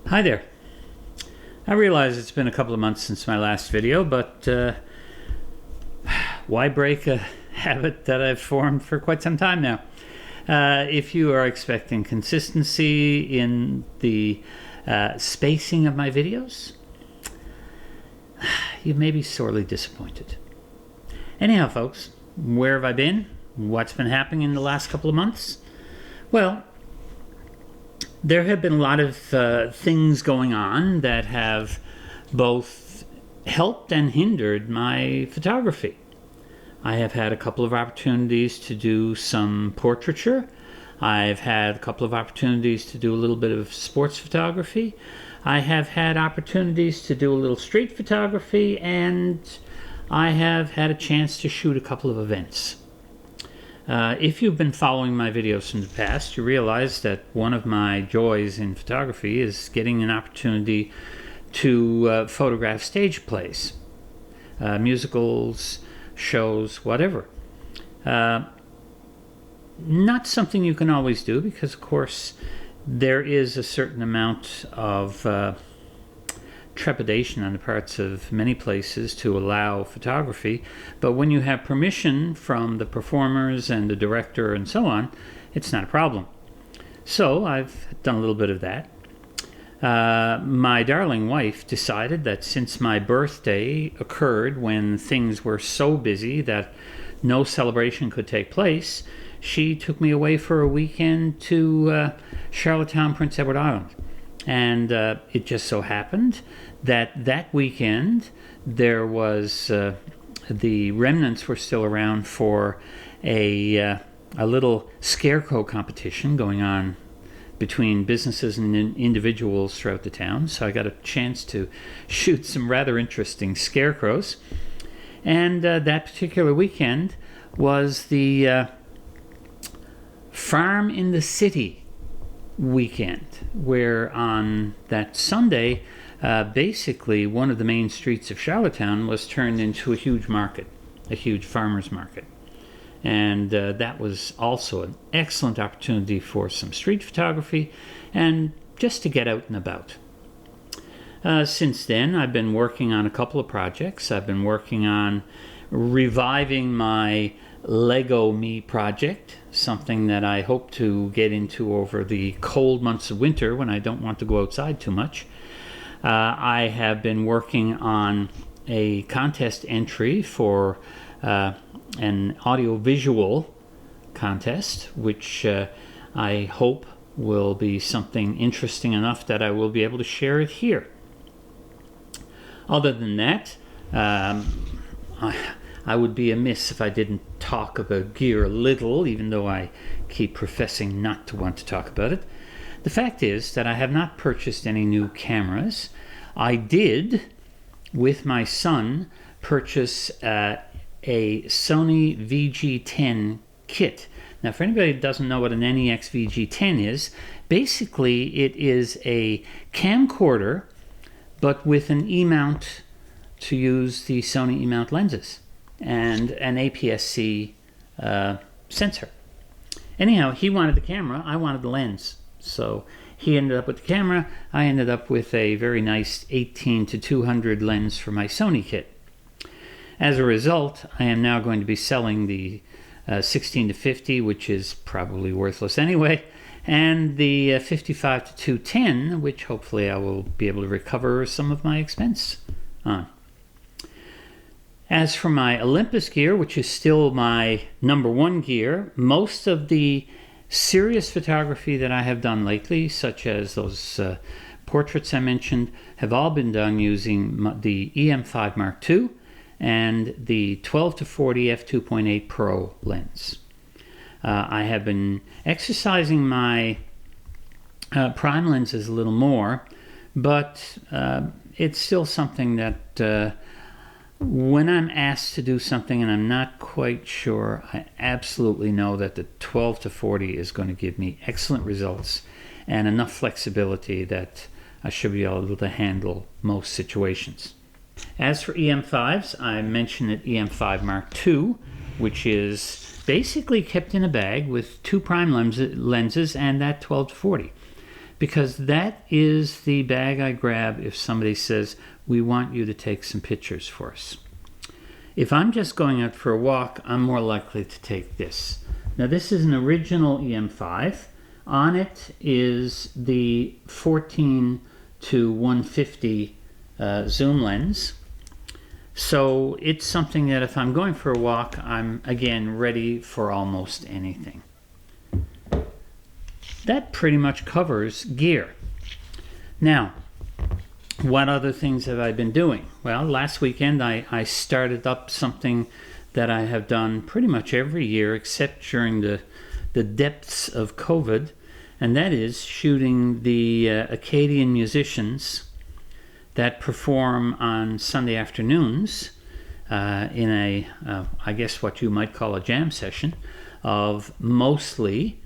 Hi there. I realize it's been a couple of months since my last video, but why break a habit that I've formed for quite some time now? If you are expecting consistency in the spacing of my videos, you may be sorely disappointed. Anyhow, folks, where have I been? What's been happening in the last couple of months? Well, there have been a lot of things going on that have both helped and hindered my photography. I have had a couple of opportunities to do some portraiture. I've had a couple of opportunities to do a little bit of sports photography. I have had opportunities to do a little street photography, and I have had a chance to shoot a couple of events. If you've been following my videos from the past, you realize that one of my joys in photography is getting an opportunity to photograph stage plays, musicals, shows, whatever. Not something you can always do because, of course, there is a certain amount of trepidation on the parts of many places to allow photography, but when you have permission from the performers and the director and so on, it's not a problem. So I've done a little bit of that. My darling wife decided that since my birthday occurred when things were so busy that no celebration could take place, she took me away for a weekend to Charlottetown, Prince Edward Island. And it just so happened that weekend there was the remnants were still around for a little scarecrow competition going on between businesses and individuals throughout the town. So I got a chance to shoot some rather interesting scarecrows. And that particular weekend was the Farm in the City weekend, where on that Sunday, basically one of the main streets of Charlottetown was turned into a huge market, a huge farmer's market. And that was also an excellent opportunity for some street photography and just to get out and about. Since then, I've been working on a couple of projects. I've been working on reviving my Lego Me project, something that I hope to get into over the cold months of winter when I don't want to go outside too much. I have been working on a contest entry for an audiovisual contest, which I hope will be something interesting enough that I will be able to share it here. Other than that, I would be amiss if I didn't talk about gear a little, even though I keep professing not to want to talk about it. The fact is that I have not purchased any new cameras. I did, with my son, purchase a Sony VG10 kit. Now, for anybody who doesn't know what an NEX VG10 is, basically it is a camcorder, but with an E-mount to use the Sony E-mount lenses and an APS-C sensor. Anyhow, he wanted the camera, I wanted the lens. So he ended up with the camera, I ended up with a very nice 18-200 lens for my Sony kit. As a result, I am now going to be selling the 16-50, which is probably worthless anyway, and the 55-210, which hopefully I will be able to recover some of my expense on. As for my Olympus Gear, which is still my number one gear, most of the serious photography that I have done lately, such as those portraits I mentioned, have all been done using the EM5 Mark II and the 12-40 f2.8 Pro lens. I have been exercising my prime lenses a little more, but it's still something that when I'm asked to do something and I'm not quite sure, I absolutely know that the 12-40 is going to give me excellent results and enough flexibility that I should be able to handle most situations. As for EM5s, I mentioned that EM5 Mark II, which is basically kept in a bag with two prime lenses and that 12-40. because that is the bag I grab if somebody says, we want you to take some pictures for us. If I'm just going out for a walk, I'm more likely to take this. Now this is an original EM5. On it is the 14 to 150 zoom lens. So it's something that if I'm going for a walk, I'm again ready for almost anything. That pretty much covers gear. Now, what other things have I been doing? Well, last weekend I started up something that I have done pretty much every year except during the depths of COVID, and that is shooting the Acadian musicians that perform on Sunday afternoons in a, I guess what you might call a jam session of mostly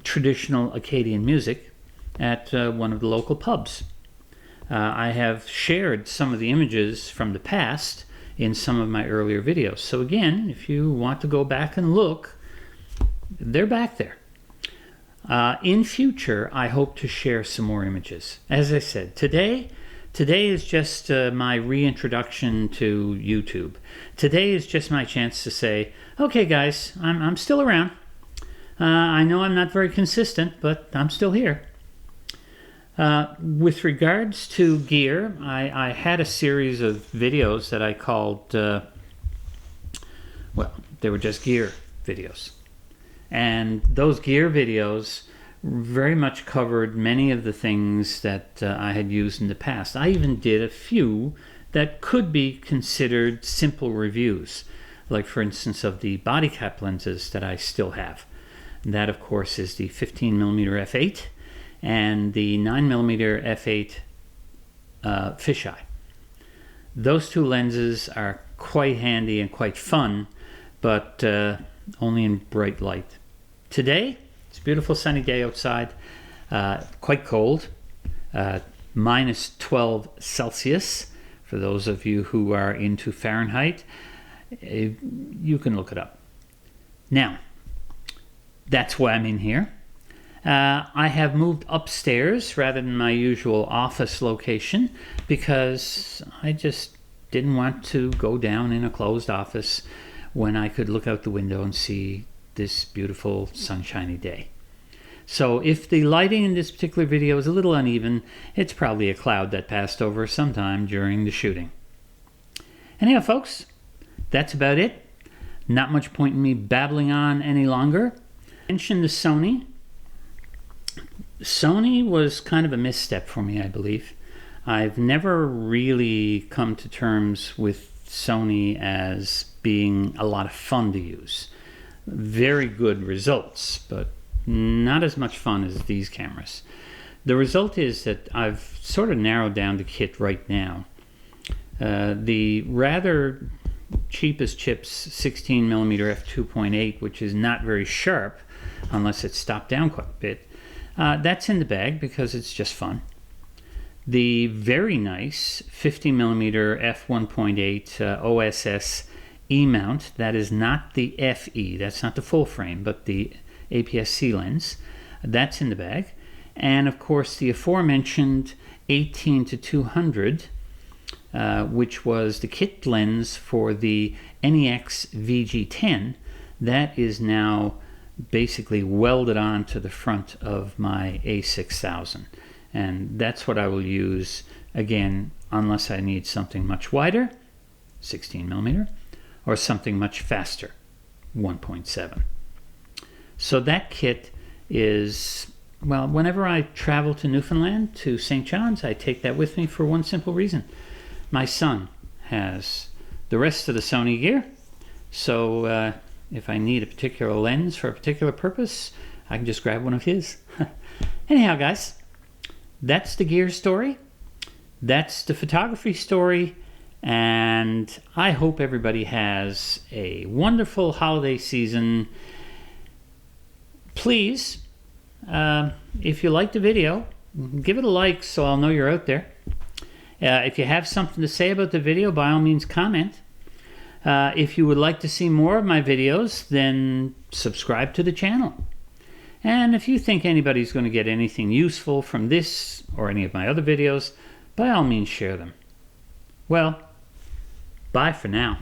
traditional Acadian music at one of the local pubs. I have shared some of the images from the past in some of my earlier videos. So again, if you want to go back and look, they're back there. In future, I hope to share some more images. As I said, today is just my reintroduction to YouTube. Today is just my chance to say, okay guys, I'm still around. I know I'm not very consistent, but I'm still here. With regards to gear, I had a series of videos that I called, well, they were just gear videos. And those gear videos very much covered many of the things that I had used in the past. I even did a few that could be considered simple reviews, like for instance of the body cap lenses that I still have. And that of course is the 15mm f8 and the 9mm f8 fisheye. Those two lenses are quite handy and quite fun, but only in bright light. Today, it's a beautiful sunny day outside, quite cold, minus 12 Celsius. For those of you who are into Fahrenheit, you can look it up. Now, that's why I'm in here. I have moved upstairs rather than my usual office location because I just didn't want to go down in a closed office when I could look out the window and see this beautiful sunshiny day. So if the lighting in this particular video is a little uneven, it's probably a cloud that passed over sometime during the shooting. Anyhow, folks, that's about it. Not much point in me babbling on any longer. I mentioned the Sony. Sony was kind of a misstep for me, I believe. I've never really come to terms with Sony as being a lot of fun to use. Very good results, but not as much fun as these cameras. The result is that I've sort of narrowed down the kit right now. The rather cheap as chips 16mm f2.8, which is not very sharp unless it's stopped down quite a bit, that's in the bag because it's just fun. The very nice 50mm f1.8 OSS E-mount, that is not the FE, that's not the full frame, but the APS-C lens, that's in the bag. And of course the aforementioned 18 to 200, which was the kit lens for the NEX VG10, that is now basically welded on to the front of my A6000. And that's what I will use, again, unless I need something much wider, 16mm, or something much faster, 1.7. So that kit is, well, whenever I travel to Newfoundland, to St. John's, I take that with me for one simple reason. My son has the rest of the Sony gear, so if I need a particular lens for a particular purpose, I can just grab one of his. Anyhow, guys, that's the gear story. That's the photography story. And I hope everybody has a wonderful holiday season. Please, if you liked the video, give it a like so I'll know you're out there. If you have something to say about the video, by all means comment. If you would like to see more of my videos, then subscribe to the channel. And if you think anybody's going to get anything useful from this or any of my other videos, by all means share them. Well, bye for now.